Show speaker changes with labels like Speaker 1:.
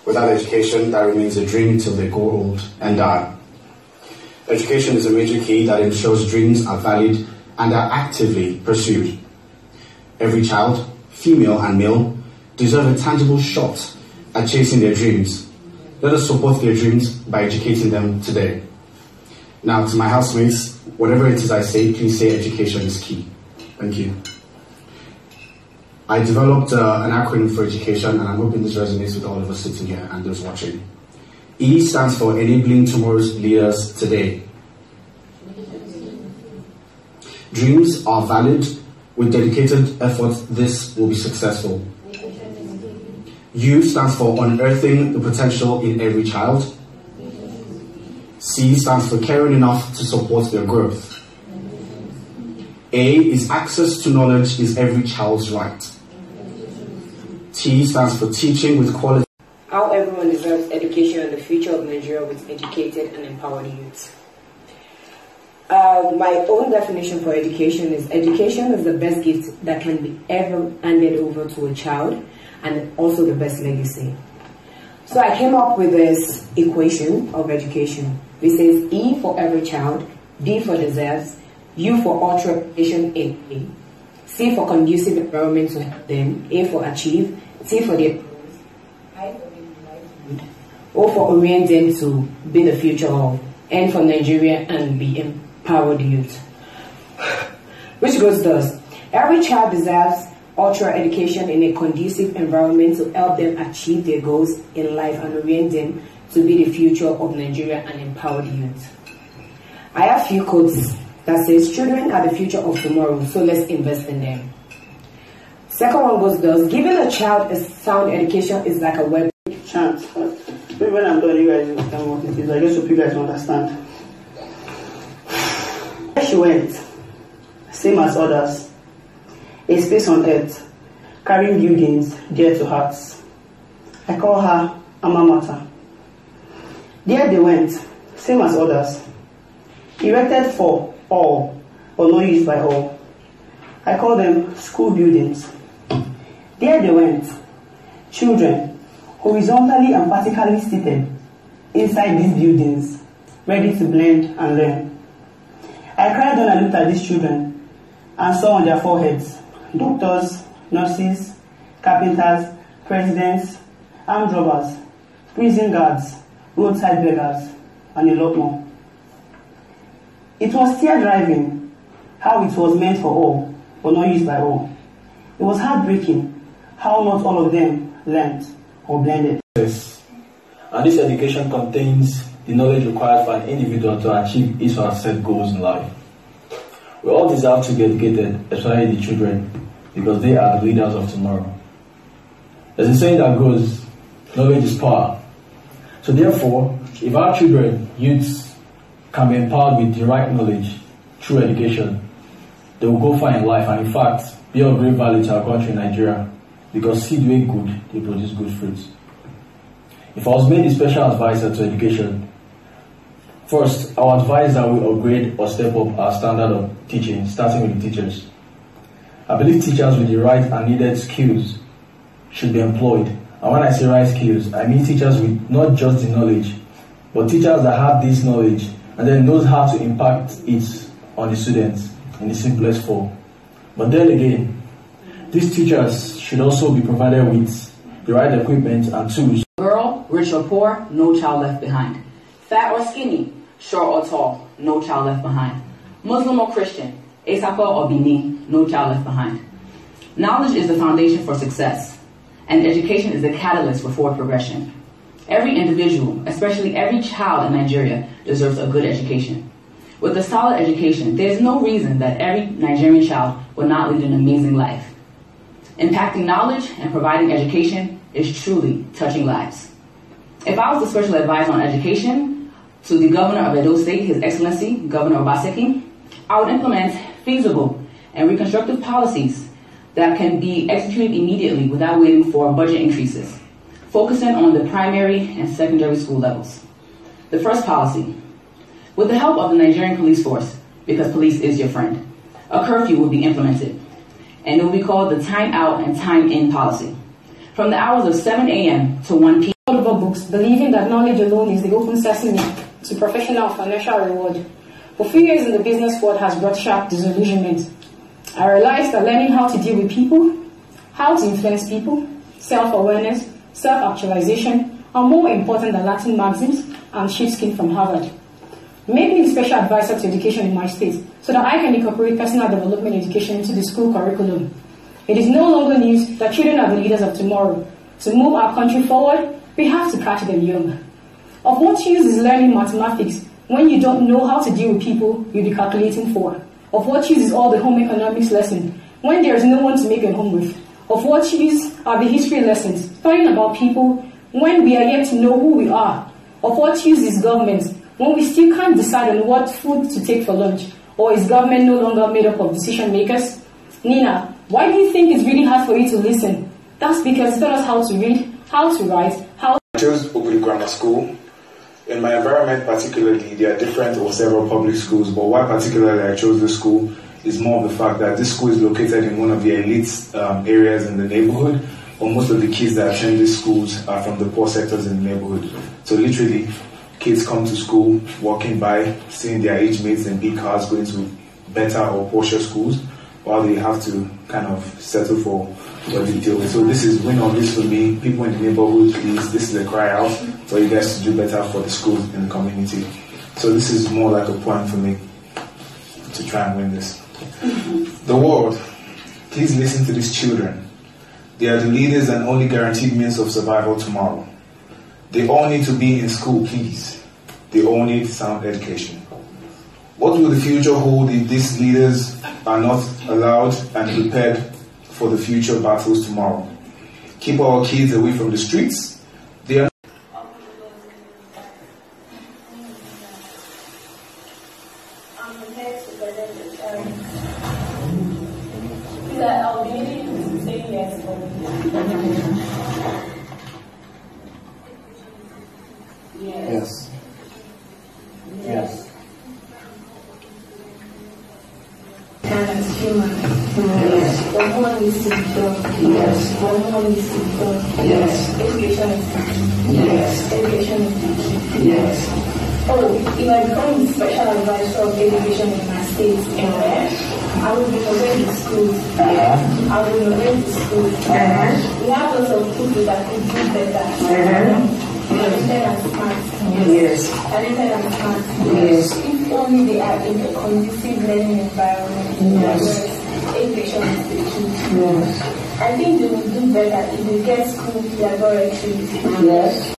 Speaker 1: Without education, that remains a dream till they grow old and die. Education is a major key that ensures dreams are valid and are actively pursued. Every child, female and male, deserve a tangible shot at chasing their dreams. Let us support their dreams by educating them today. Now, to my housemates, whatever it is I say, please say education is key. Thank you. I developed an acronym for education, and I'm hoping this resonates with all of us sitting here and those watching. E stands for Enabling Tomorrow's Leaders Today. Dreams are valid. With dedicated effort, this will be successful. U stands for Unearthing the Potential in Every Child. C stands for Caring Enough to Support Their Growth. A is Access to Knowledge is Every Child's Right. T stands for Teaching with Quality.
Speaker 2: How everyone deserves education and the future of Nigeria with educated and empowered youth. My own definition for education is the best gift that can be ever handed over to a child, and also the best legacy. So I came up with this equation of education. It says E for every child, D for deserves, U for ultra education A, C for conducive environment to help them, A for achieve, T for the I for the O for orient them to be the future of, N for Nigeria and be empowered youth. Which goes thus: every child deserves ultra education in a conducive environment to help them achieve their goals in life and orient them to be the future of Nigeria and empowered youth. I have a few quotes that says children are the future of tomorrow, so let's invest in them. Second one goes thus: giving a child a sound education is like a web
Speaker 3: chance. Maybe when I'm done, you guys will understand what it is. I just hope you guys understand. Where she went, same as others, a space on earth, carrying buildings dear to hearts. I call her Alma Mater. There they went, same as others, erected for all, but not used by all. I call them school buildings. There they went, children, horizontally and vertically seated inside these buildings, ready to blend and learn. I cried when I looked at these children and saw on their foreheads doctors, nurses, carpenters, presidents, armed robbers, prison guards, roadside beggars, and a lot more. It was tear-driving how it was meant for all, but not used by all. It was heartbreaking how not all of them learned or blended.
Speaker 4: Yes. And this education contains the knowledge required for an individual to achieve his or her set goals in life. We all deserve to be educated, especially the children, because they are the leaders of tomorrow. There's a saying that goes, knowledge is power. So therefore, if our children, youths, can be empowered with the right knowledge through education, they will go far in life and in fact, be of great value to our country, Nigeria, because seed way good, they produce good fruits. If I was made a special advisor to education, first, I would advise that we upgrade or step up our standard of teaching, starting with the teachers. I believe teachers with the right and needed skills should be employed. And when I say right skills, I mean teachers with not just the knowledge, but teachers that have this knowledge and then knows how to impact it on the students in the simplest form. But then again, these teachers should also be provided with the right equipment and tools.
Speaker 5: Girl, rich or poor, no child left behind. Fat or skinny, short or tall, no child left behind. Muslim or Christian, Asapa or Bini, no child left behind. Knowledge is the foundation for success, and education is the catalyst for forward progression. Every individual, especially every child in Nigeria, deserves a good education. With a solid education, there is no reason that every Nigerian child will not lead an amazing life. Impacting knowledge and providing education is truly touching lives. If I was the special advisor on education to the Governor of Edo State, His Excellency, Governor Obaseki, I would implement feasible and reconstructive policies that can be executed immediately without waiting for budget increases, focusing on the primary and secondary school levels. The first policy, with the help of the Nigerian police force, because police is your friend, a curfew will be implemented, and it will be called the time out and time in policy. From the hours of 7 a.m. to 1 p.m. of a
Speaker 6: books, believing that knowledge alone is the open sesame to professional and financial reward. For 3 years in the business world has brought sharp disillusionment. I realized that learning how to deal with people, how to influence people, self-awareness, self-actualization are more important than Latin maxims and sheepskin from Harvard. Made me the special advisor to education in my state so that I can incorporate personal development education into the school curriculum. It is no longer news that children are the leaders of tomorrow. To move our country forward, we have to catch them young. Of what use is learning mathematics when you don't know how to deal with people you'll be calculating for? Of what use is all the home economics lesson when there is no one to make a home with? Of what use are the history lessons studying about people when we are yet to know who we are? Of what use is government when we still can't decide on what food to take for lunch? Or is government no longer made up of decision makers? Nina, why do you think it's really hard for you to listen? That's because it taught us how to read, how to write, how...
Speaker 7: I chose Oakwood Grammar School. In my environment particularly, there are different or several public schools, but why particularly I chose this school is more of the fact that this school is located in one of the elite areas in the neighborhood, or most of the kids that attend these schools are from the poor sectors in the neighborhood. So literally, kids come to school, walking by, seeing their age mates in big cars going to better or poorer schools, while they have to kind of settle for what they deal with. So this is win or lose for me. People in the neighborhood, please, this is a cry out for you guys to do better for the schools in the community. So this is more like a point for me to try and win this. The world, please listen to these children. They are the leaders and only guaranteed means of survival tomorrow. They all need to be in school, please. They all need sound education. What will the future hold if these leaders are not allowed and prepared for the future battles tomorrow? Keep our kids away from the streets. They are
Speaker 8: I'll be able to say yes.
Speaker 1: Yes. Yes.
Speaker 8: As human. Yes. One needs to be done. Yes. One needs to be done. Yes. Education is the key. Yes. Education is the key. Yes. Oh, if I become the special advisor of education in my state, I will be innovating the schools. I will innovate the schools. We have lots of people that could do better. Talented and smart.
Speaker 6: Yes.
Speaker 8: Talented and smart.
Speaker 6: Yes.
Speaker 8: If only they are in a conducive learning environment.
Speaker 6: Yes.
Speaker 8: Education is the key.
Speaker 6: Yes.
Speaker 8: I think they will do better if they get school laboratories.
Speaker 6: Yes.